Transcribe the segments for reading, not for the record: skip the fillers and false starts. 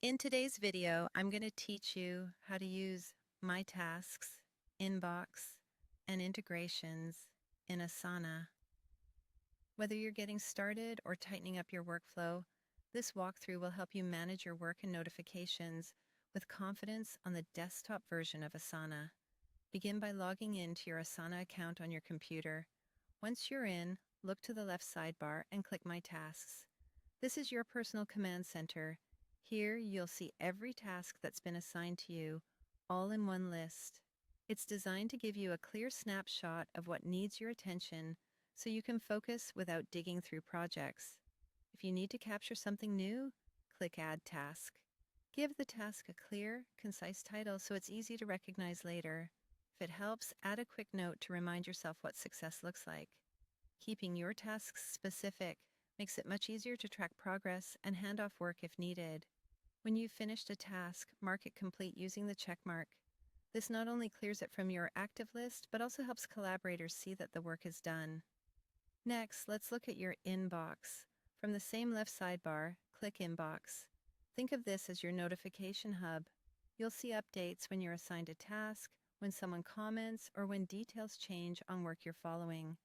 In today's video, I'm going to teach you how to use My Tasks, Inbox, and integrations in Asana. Whether you're getting started or tightening up your workflow, this walkthrough will help you manage your work and notifications with confidence on the desktop version of Asana. Begin by logging in to your Asana account on your computer. Once you're in, look to the left sidebar and click My Tasks. This is your personal command center. Here you'll see every task that's been assigned to you, all in one list. It's designed to give you a clear snapshot of what needs your attention so you can focus without digging through projects. If you need to capture something new, click Add Task. Give the task a clear, concise title so it's easy to recognize later. If it helps, add a quick note to remind yourself what success looks like. Keeping your tasks specific makes it much easier to track progress and hand off work if needed. When you've finished a task, mark it complete using the check mark. This not only clears it from your active list, but also helps collaborators see that the work is done. Next, let's look at your inbox. From the same left sidebar, click Inbox. Think of this as your notification hub. You'll see updates when you're assigned a task, when someone comments, or when details change on work you're following.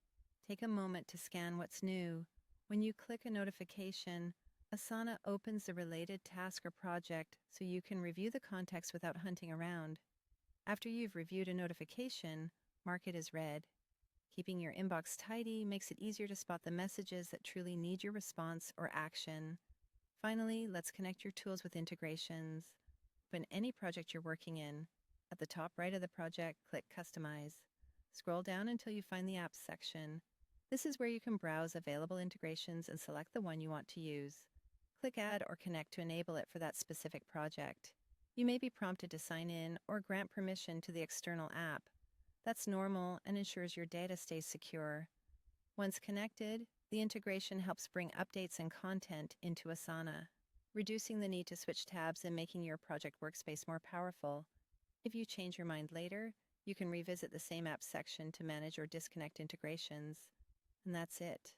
Take a moment to scan what's new. When you click a notification, Asana opens the related task or project so you can review the context without hunting around. After you've reviewed a notification, mark it as read. Keeping your inbox tidy makes it easier to spot the messages that truly need your response or action. Finally, let's connect your tools with integrations. Open any project you're working in. At the top right of the project, click Customize. Scroll down until you find the Apps section. This is where you can browse available integrations and select the one you want to use. Click Add or Connect to enable it for that specific project. You may be prompted to sign in or grant permission to the external app. That's normal and ensures your data stays secure. Once connected, the integration helps bring updates and content into Asana, reducing the need to switch tabs and making your project workspace more powerful. If you change your mind later, you can revisit the same app section to manage or disconnect integrations. And that's it.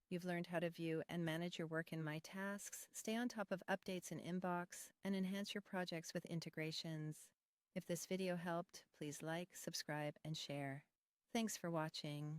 You've learned how to view and manage your work in My Tasks, stay on top of updates in Inbox, and enhance your projects with integrations. If this video helped, please like, subscribe, and share. Thanks for watching.